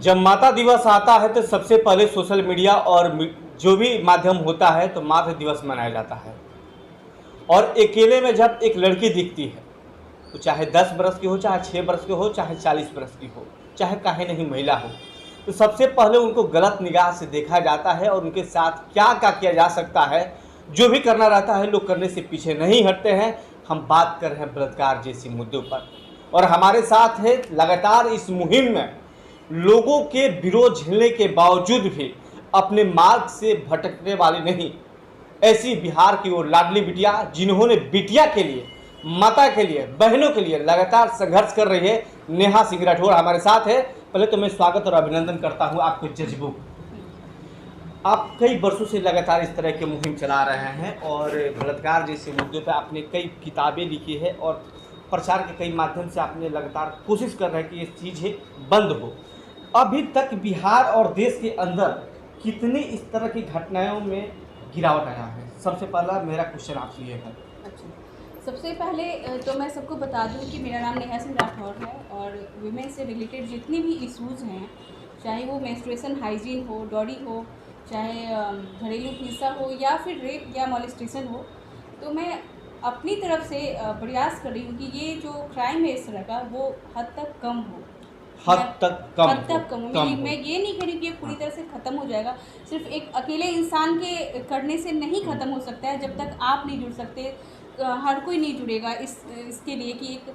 जब माता दिवस आता है तो सबसे पहले सोशल मीडिया और जो भी माध्यम होता है तो मातृ दिवस मनाया जाता है। और अकेले में जब एक लड़की दिखती है तो चाहे 10 बरस की हो, चाहे 6 बरस की हो, चाहे 40 बरस की हो, चाहे काहे नहीं महिला हो, तो सबसे पहले उनको गलत निगाह से देखा जाता है और उनके साथ क्या क्या किया जा सकता है, जो भी करना रहता है लोग करने से पीछे नहीं हटते हैं। हम बात कर रहे हैं बलात्कार जैसे मुद्दों पर, और हमारे साथ है लगातार इस मुहिम में लोगों के विरोध झेलने के बावजूद भी अपने मार्ग से भटकने वाली नहीं, ऐसी बिहार की वो लाडली बिटिया जिन्होंने बिटिया के लिए, माता के लिए, बहनों के लिए लगातार संघर्ष कर रही है, नेहा सिंह राठौर हमारे साथ है। पहले तो मैं स्वागत और अभिनंदन करता हूं आपको जजबू। आप कई वर्षों से लगातार इस तरह की मुहिम चला रहे हैं और बलात्कार जैसे मुद्दों पर आपने कई किताबें लिखी है और प्रचार के कई माध्यम से आपने लगातार कोशिश कर रहे हैं कि ये चीज़ें बंद हो। अभी तक बिहार और देश के अंदर कितनी इस तरह की घटनाओं में गिरावट आया है? सबसे पहला मेरा क्वेश्चन आपसे ये है। अच्छा, सबसे पहले तो मैं सबको बता दूं कि मेरा नाम नेहा सिंह राठौर है और वीमेन से रिलेटेड जितने भी इश्यूज़ हैं, चाहे वो मेंस्ट्रुएशन हाइजीन हो, डॉडी हो, चाहे घरेलू हिंसा हो या फिर रेप या मॉलेस्टेशन हो, तो मैं अपनी तरफ से प्रयास कर रही हूँ कि ये जो क्राइम है इस तरह का वो हद तक कम हो। हद तक कम हो। मैं ये नहीं कह रही कि ये पूरी तरह से ख़त्म हो जाएगा। सिर्फ एक अकेले इंसान के करने से नहीं ख़त्म हो सकता है। जब तक आप नहीं जुड़ सकते, हर कोई नहीं जुड़ेगा इसके लिए कि एक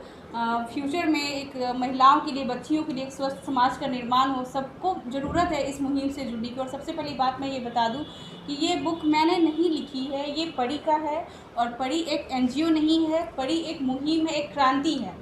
फ्यूचर में एक महिलाओं के लिए, बच्चियों के लिए एक स्वस्थ समाज का निर्माण हो। सबको ज़रूरत है इस मुहिम से जुड़ने की। और सबसे पहली बात मैं ये बता दूं कि ये बुक मैंने नहीं लिखी है, ये परी का है। और परी एक NGO नहीं है, परी एक मुहिम है, एक क्रांति है।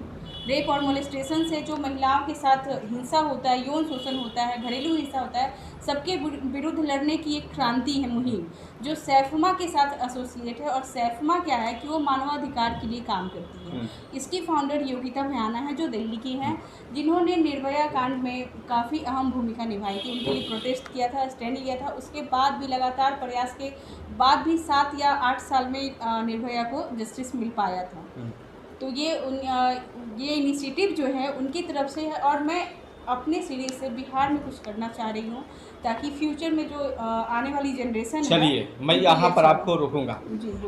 रेप और मोलेस्टेशन से जो महिलाओं के साथ हिंसा होता है, यौन शोषण होता है, घरेलू हिंसा होता है, सबके विरुद्ध लड़ने की एक क्रांति है मुहिम, जो सैफमा के साथ एसोसिएट है। और सैफमा क्या है कि वो मानवाधिकार के लिए काम करती है। इसकी फाउंडर योगिता भयाना है जो दिल्ली की हैं, जिन्होंने निर्भया कांड में काफ़ी अहम भूमिका निभाई थी। उनके लिए प्रोटेस्ट किया था, स्टैंड लिया था। उसके बाद भी लगातार प्रयास के बाद भी 7 या 8 साल में निर्भया को जस्टिस मिल पाया था। तो ये इनिशिएटिव जो है उनकी तरफ से है। और मैं अपने सिरे से बिहार में कुछ करना चाह रही हूँ ताकि फ्यूचर में जो आने वाली जनरेशन है। चलिए मैं यहाँ पर आपको रोकूंगा।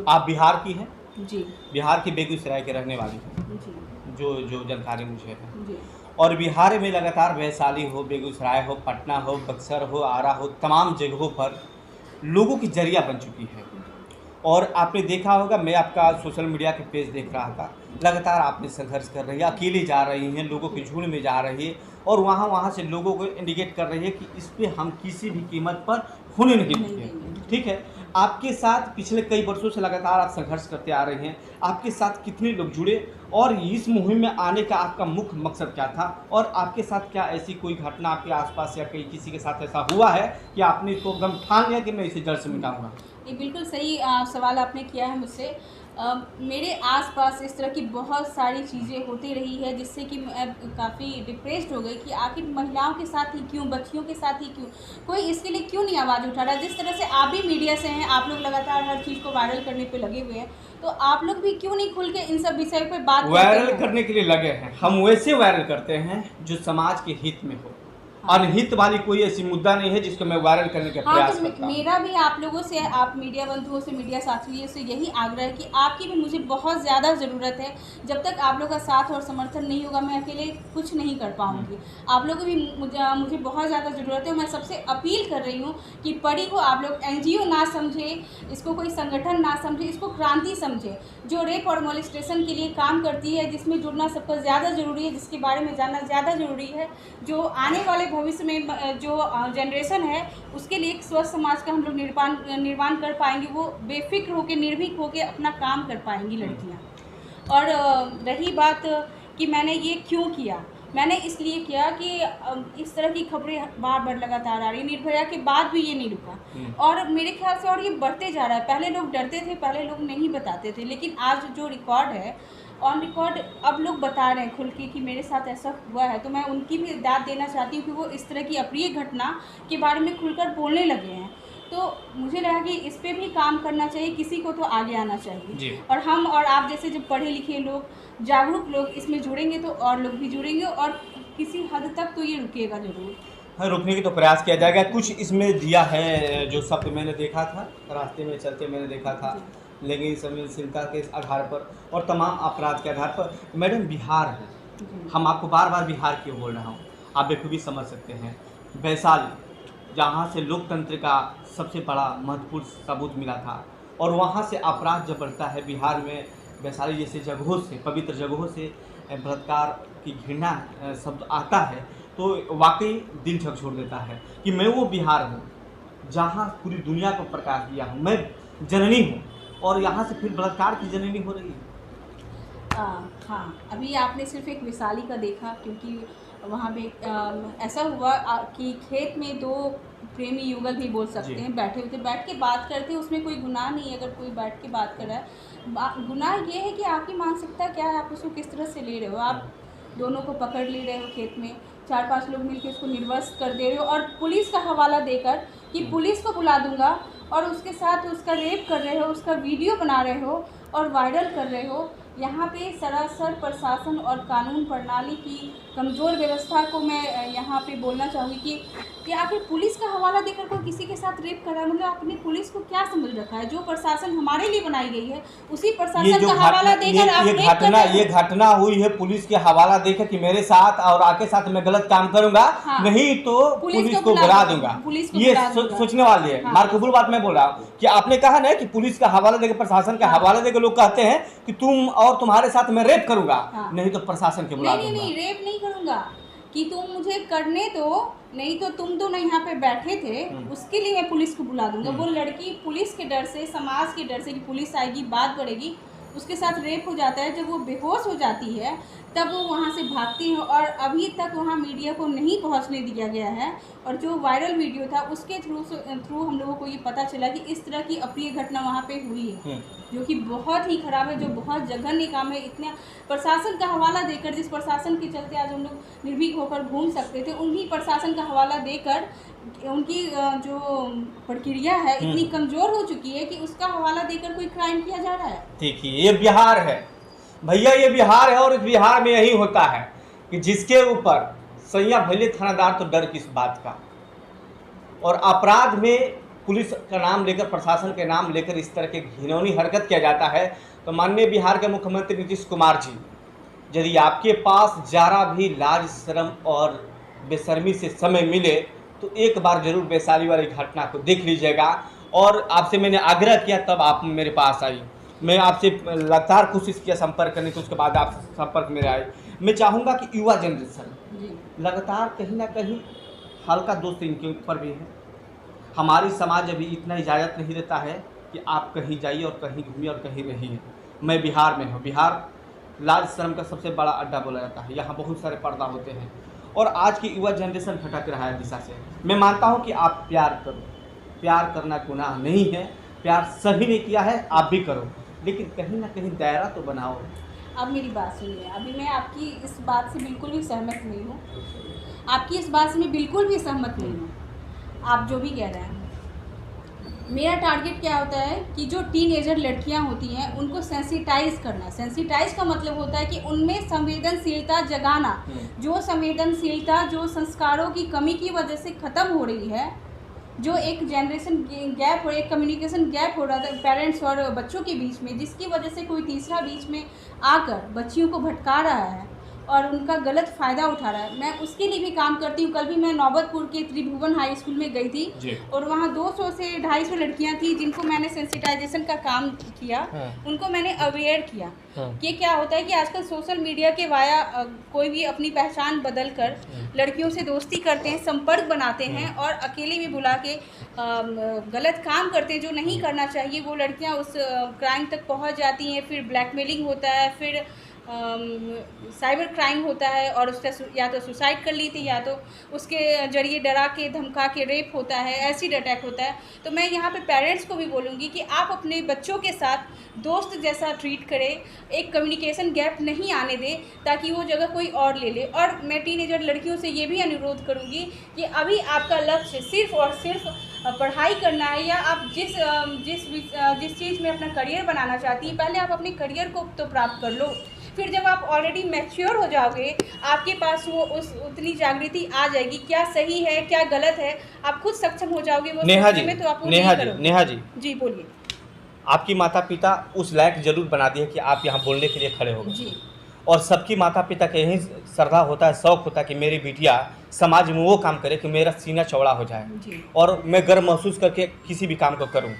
आप बिहार की हैं? जी। बिहार की बेगूसराय के रहने वाली हैं जी। जो जानकारी मुझे है जी। और बिहार में लगातार वैशाली हो, बेगूसराय हो, पटना हो, बक्सर हो, आरा हो, तमाम जगहों पर लोगों की जरिया बन चुकी है। और आपने देखा होगा, मैं आपका सोशल मीडिया के पेज देख रहा था, लगातार आपने संघर्ष कर रही है, अकेली जा रही हैं, लोगों के झुंड में जा रही है और वहाँ से लोगों को इंडिकेट कर रही है कि इस पे हम किसी भी कीमत पर होने नहीं देंगे। ठीक है, आपके साथ पिछले कई वर्षों से लगातार आप संघर्ष करते आ रहे हैं। आपके साथ कितने लोग जुड़े और इस मुहिम में आने का आपका मुख्य मकसद क्या था? और आपके साथ क्या ऐसी कोई घटना आपके आसपास या कहीं किसी के साथ ऐसा हुआ है कि आपने इसको एकदम ठान लिया कि मैं इसे जड़ से मिटाऊंगा? ये बिल्कुल सही सवाल आपने किया है मुझसे। मेरे आसपास इस तरह की बहुत सारी चीज़ें होती रही है जिससे कि मैं काफ़ी डिप्रेस्ड हो गई कि आखिर महिलाओं के साथ ही क्यों, बच्चियों के साथ ही क्यों, कोई इसके लिए क्यों नहीं आवाज़ उठा रहा। जिस तरह से आप भी मीडिया से हैं, आप लोग लगातार हर चीज़ को वायरल करने पे लगे हुए हैं, तो आप लोग भी क्यों नहीं खुल के इन सब विषयों पे बात वायरल करने के लिए लगे हैं? हम वैसे वायरल करते हैं जो समाज के हित में हो। अनहित वाली कोई ऐसी मुद्दा नहीं है जिसको मैं वायरल करने का प्रयास करता हूं। मेरा भी आप लोगों से, आप मीडिया बंधुओं से, मीडिया साथियों से यही आग्रह है कि आपकी भी मुझे बहुत ज़्यादा ज़रूरत है। जब तक आप लोगों का साथ और समर्थन नहीं होगा मैं अकेले कुछ नहीं कर पाऊंगी। आप लोगों की भी मुझे बहुत ज़्यादा ज़रूरत है। मैं सबसे अपील कर रही हूँ कि परी को आप लोग NGO ना समझे, इसको कोई संगठन ना समझे, इसको क्रांति समझे, जो रेप और मोलेस्टेशन के लिए काम करती है, जिसमें जुड़ना सबको ज़्यादा ज़रूरी है, जिसके बारे में जानना ज़्यादा ज़रूरी है। जो आने वाले भविष्य में जो जनरेशन है उसके लिए एक स्वस्थ समाज का हम लोग निर्माण कर पाएंगे। वो बेफिक्र होकर, निर्भीक होकर अपना काम कर पाएंगी लड़कियां। और रही बात कि मैंने ये क्यों किया, मैंने इसलिए किया कि इस तरह की खबरें बार बार लगातार आ रही। निर्भया के बाद भी ये नहीं रुका और मेरे ख्याल से और ये बढ़ते जा रहा है। पहले लोग डरते थे, पहले लोग नहीं बताते थे, लेकिन आज जो रिकॉर्ड है ऑन रिकॉर्ड अब लोग बता रहे हैं खुल के कि मेरे साथ ऐसा हुआ है। तो मैं उनकी भी दाद देना चाहती हूँ कि वो इस तरह की अप्रिय घटना के बारे में खुलकर बोलने लगे हैं। तो मुझे लगा कि इस पे भी काम करना चाहिए, किसी को तो आगे आना चाहिए। और हम और आप जैसे जब पढ़े लिखे लोग, जागरूक लोग इसमें जुड़ेंगे तो और लोग भी जुड़ेंगे और किसी हद तक तो ये रुकेगा ज़रूर। हाँ, रोकने की तो प्रयास किया जाएगा। कुछ इसमें दिया है जो शब्द मैंने देखा था, रास्ते में चलते मैंने देखा था, लेकिन संवेदनशीलता के आधार पर और तमाम अपराध के आधार पर। मैडम, बिहार है, हम आपको बार बार बिहार क्यों बोल रहा हूँ, आप बेखूबी समझ सकते हैं। वैशाली, जहाँ से लोकतंत्र का सबसे बड़ा महत्वपूर्ण सबूत मिला था, और वहाँ से अपराध जब बढ़ता है बिहार में, वैशाली जैसे जगहों से, पवित्र जगहों से बलात्कार की घृणा शब्द आता है, तो वाकई दिल झकझोर देता है कि मैं वो बिहार हूँ जहाँ पूरी दुनिया को प्रकाश दिया हूँ, मैं जननी हूँ, और यहाँ से फिर बलात्कार की जननी हो रही है। हाँ, अभी आपने सिर्फ एक वैशाली का देखा, क्योंकि वहाँ पे ऐसा हुआ कि खेत में दो प्रेमी युगल भी बोल सकते हैं, बैठे हुए थे, बैठ के बात करते हैं, उसमें कोई गुनाह नहीं है अगर कोई बैठ के बात कर रहा है। गुनाह ये है कि आपकी मानसिकता क्या है, आप उसको किस तरह से ले रहे हो। आप दोनों को पकड़ ले रहे हो खेत में, 4-5 लोग मिलकर उसको निर्वस्त्र कर दे रहे हो, और पुलिस का हवाला देकर कि पुलिस को बुला दूंगा, और उसके साथ उसका रेप कर रहे हो, उसका वीडियो बना रहे हो और वायरल कर रहे हो। यहाँ पे सरासर प्रशासन और कानून प्रणाली की कमज़ोर व्यवस्था को मैं यहाँ पे बोलना चाहूँगी कि आखिर पुलिस का हवाला देकर कोई किसी के साथ रेप कर रहा है, मतलब आपने पुलिस को क्या समझ रखा है। जो प्रशासन हमारे लिए बनाई गई है, उसी प्रशासन का हवाला देकर आप रेप कर रहे हो। ये घटना हुई है पुलिस के हवाला देकर कि मेरे साथ और आपके साथ मैं गलत काम करूंगा, हाँ, नहीं तो पुलिस को बुला दूंगा। ये सोचने वाली है। मार्कबुल बात मैं बोल रहा हूँ कि आपने कहा ना कि पुलिस का हवाला देकर, प्रशासन का हवाला देकर लोग कहते हैं कि तुम और तुम्हारे साथ मैं रेप करूंगा, नहीं तो प्रशासन के बुला दूंगा। नहीं, रेप नहीं करूंगा, कि तुम मुझे करने दो, नहीं तो तुम तो यहाँ पे बैठे थे, उसके लिए मैं पुलिस को बुला दूंगा। वो लड़की पुलिस के डर से, समाज के डर से कि पुलिस आएगी, बात बढ़ेगी, उसके साथ रेप हो जाता है। जब वो बेहोश हो जाती है तब वो वहाँ से भागती है, और अभी तक वहाँ मीडिया को नहीं पहुँचने दिया गया है। और जो वायरल वीडियो था उसके थ्रू हम लोगों को ये पता चला कि इस तरह की अप्रिय घटना वहाँ पे हुई है, जो कि बहुत ही ख़राब है, जो बहुत जघन्य काम है। इतना प्रशासन का हवाला देकर, जिस प्रशासन के चलते आज हम लोग निर्भीक होकर घूम सकते थे, उन्हीं प्रशासन का हवाला देकर उनकी जो प्रक्रिया है इतनी कमज़ोर हो चुकी है कि उसका हवाला देकर कोई क्राइम किया जा रहा है। देखिए, ये बिहार है भैया, ये बिहार है, और इस बिहार में यही होता है कि जिसके ऊपर सैया भले थानादार तो डर किस बात का, और अपराध में पुलिस का नाम लेकर, प्रशासन के नाम लेकर इस तरह के घिनौनी हरकत किया जाता है। तो माननीय बिहार के मुख्यमंत्री नीतीश कुमार जी, यदि आपके पास जरा भी लाज, शर्म और बेशर्मी से समय मिले तो एक बार जरूर वैशाली वाली घटना को देख लीजिएगा। और आपसे मैंने आग्रह किया, तब आप मेरे पास आई। मैं आपसे लगातार कोशिश किया संपर्क करने की, उसके बाद आप संपर्क में आए। मैं चाहूँगा कि युवा जनरेशन लगातार कहीं ना कहीं हल्का दोस्त इनके ऊपर भी है। हमारी समाज अभी इतना इजाज़त नहीं देता है कि आप कहीं जाइए और कहीं घूमिए और कहीं रहिए। मैं बिहार में हूँ, बिहार लाज शर्म का सबसे बड़ा अड्डा बोला जाता है, यहाँ बहुत सारे पर्दा होते हैं, और आज की युवा जनरेशन भटक रहा है दिशा से। मैं मानता हूँ कि आप प्यार करो, प्यार करना गुनाह नहीं है, प्यार सभी ने किया है, आप भी करो, लेकिन कहीं ना कहीं दायरा तो बनाओ। अब मेरी बात सुनिए, अभी मैं आपकी इस बात से बिल्कुल भी सहमत नहीं हूँ, आपकी इस बात से मैं बिल्कुल भी सहमत नहीं हूँ, आप जो भी कह रहे हैं। मेरा टारगेट क्या होता है कि जो टीनेजर लड़कियां होती हैं उनको सेंसिटाइज करना। सेंसिटाइज का मतलब होता है कि उनमें संवेदनशीलता जगाना, जो संवेदनशीलता जो संस्कारों की कमी की वजह से ख़त्म हो रही है, जो एक जनरेशन गैप और एक कम्युनिकेशन गैप हो रहा था पेरेंट्स और बच्चों के बीच में, जिसकी वजह से कोई तीसरा बीच में आकर बच्चियों को भटका रहा है और उनका गलत फ़ायदा उठा रहा है। मैं उसके लिए भी काम करती हूँ। कल भी मैं नौबतपुर के त्रिभुवन हाई स्कूल में गई थी और वहाँ 200 से 250 लड़कियाँ थी जिनको मैंने सेंसिटाइजेशन का काम किया। उनको मैंने अवेयर किया कि क्या होता है कि आजकल सोशल मीडिया के वाया कोई भी अपनी पहचान बदल कर लड़कियों से दोस्ती करते हैं, संपर्क बनाते हैं और अकेले भी बुला के गलत काम करते हैं जो नहीं करना चाहिए। वो लड़कियाँ उस क्राइम तक पहुँच जाती हैं, फिर ब्लैकमेलिंग होता है, फिर साइबर क्राइम होता है और उसका या तो सुसाइड कर ली थी या तो उसके जरिए डरा के धमका के रेप होता है, एसिड अटैक होता है। तो मैं यहाँ पे पेरेंट्स को भी बोलूँगी कि आप अपने बच्चों के साथ दोस्त जैसा ट्रीट करें, एक कम्युनिकेशन गैप नहीं आने दें ताकि वो जगह कोई और ले ले। और मैं टीनेजर लड़कियों से ये भी अनुरोध करूँगी कि अभी आपका लक्ष्य सिर्फ़ और सिर्फ पढ़ाई करना है या आप जिस चीज़ में अपना करियर बनाना चाहती हैं, पहले आप अपने करियर को तो प्राप्त कर लो, फिर जब आप ऑलरेडी मैच्योर हो जाओगे, आपके पास वो उतनी जागृति आ जाएगी, क्या सही है क्या गलत है, आप खुद सक्षम हो जाओगे वो नेहा सोचने जी, में, तो आप वो नेहा नहीं जी, करोगे। नेहा जी, जी बोलिए। आपकी माता पिता उस लायक जरूर बना दिए कि आप यहाँ बोलने के लिए खड़े हो गए। जी और सबकी माता पिता का यही श्रद्धा होता है, शौक होता है कि मेरी बिटिया समाज में वो काम करे कि मेरा सीना चौड़ा हो जाए जी और मैं गर्व महसूस करके किसी भी काम को करूं।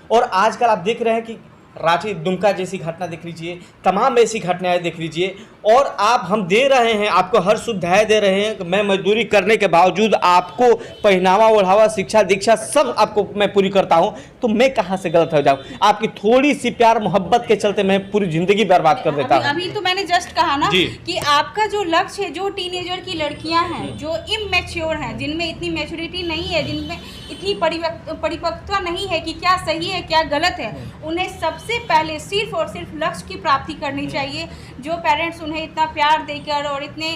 और आजकल आप देख रहे हैं कि रांची दुमका जैसी घटना देख लीजिए, तमाम ऐसी घटनाएं देख लीजिए, और आप हम दे रहे हैं, आपको हर सुविधाएं दे रहे हैं। मैं मजदूरी करने के बावजूद आपको पहनावा ओढ़ावा शिक्षा दीक्षा सब आपको मैं पूरी करता हूं, तो मैं कहां से गलत हो जाऊं? आपकी थोड़ी सी प्यार मोहब्बत के चलते मैं पूरी जिंदगी बर्बाद कर देता हूं। अभी तो मैंने जस्ट कहा ना जी। कि आपका जो लक्ष्य है, जो टीनेजर की लड़कियां हैं जो इमैच्योर हैं, जिनमें इतनी मैच्योरिटी नहीं है, जिनमें इतनी परिपक्वता नहीं है कि क्या सही है क्या गलत है, उन्हें सबसे पहले सिर्फ और सिर्फ लक्ष्य की प्राप्ति करनी चाहिए। जो पेरेंट्स उन्हें इतना प्यार देकर और इतने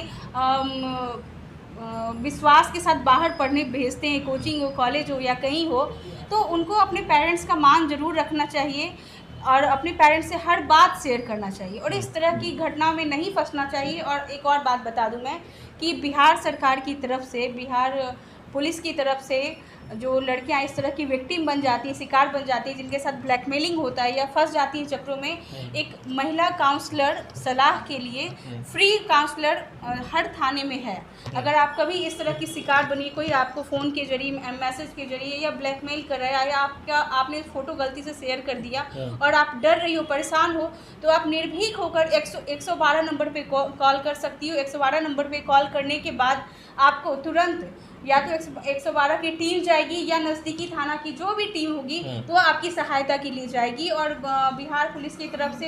विश्वास के साथ बाहर पढ़ने भेजते हैं, कोचिंग हो कॉलेज हो या कहीं हो, तो उनको अपने पेरेंट्स का मान ज़रूर रखना चाहिए और अपने पेरेंट्स से हर बात शेयर करना चाहिए और इस तरह की घटना में नहीं फंसना चाहिए। और एक और बात बता दूं मैं कि बिहार सरकार की तरफ से, बिहार पुलिस की तरफ से जो लड़कियां इस तरह की विक्टिम बन जाती हैं, शिकार बन जाती हैं, जिनके साथ ब्लैकमेलिंग होता है या फंस जाती हैं चक्रों में, एक महिला काउंसलर सलाह के लिए फ्री काउंसलर हर थाने में है। अगर आप कभी इस तरह की शिकार बनी, कोई आपको फ़ोन के जरिए, मैसेज के जरिए या ब्लैकमेल कर रहा है या आपने फ़ोटो गलती से शेयर कर दिया और आप डर रही हो, परेशान हो, तो आप निर्भीक होकर 112 नंबर पे कॉल कर सकती हो। 112 नंबर पे कॉल करने के बाद आपको तुरंत या तो 112 की टीम जाएगी या नज़दीकी थाना की जो भी टीम होगी तो आपकी सहायता के लिए जाएगी। और बिहार पुलिस की तरफ से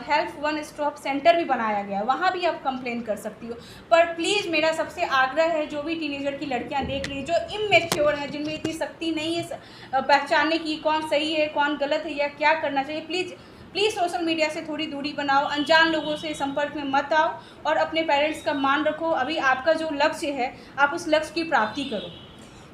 हेल्प वन स्टॉप सेंटर भी बनाया गया है, वहाँ भी आप कंप्लेन कर सकती हो। पर प्लीज़ मेरा सबसे आग्रह है, जो भी टीनेजर की लड़कियां देख रही, जो इमैच्योर हैं, जिनमें इतनी शक्ति नहीं है पहचानने की कौन सही है कौन गलत है या क्या करना चाहिए, प्लीज़ सोशल मीडिया से थोड़ी दूरी बनाओ, अनजान लोगों से संपर्क में मत आओ और अपने पेरेंट्स का मान रखो। अभी आपका जो लक्ष्य है, आप उस लक्ष्य की प्राप्ति करो।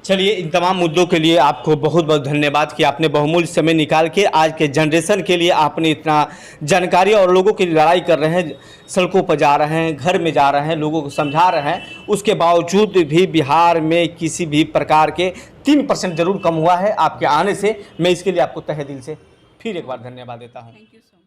चलिए, इन तमाम मुद्दों के लिए आपको बहुत बहुत धन्यवाद कि आपने बहुमूल्य समय निकाल के आज के जनरेशन के लिए आपने इतना जानकारी और लोगों की लड़ाई कर रहे हैं, सड़कों पर जा रहे हैं, घर में जा रहे हैं, लोगों को समझा रहे हैं, उसके बावजूद भी बिहार में किसी भी प्रकार के 3% जरूर कम हुआ है आपके आने से। मैं इसके लिए आपको तहे दिल से फिर एक बार धन्यवाद देता हूँ। Thank you so much.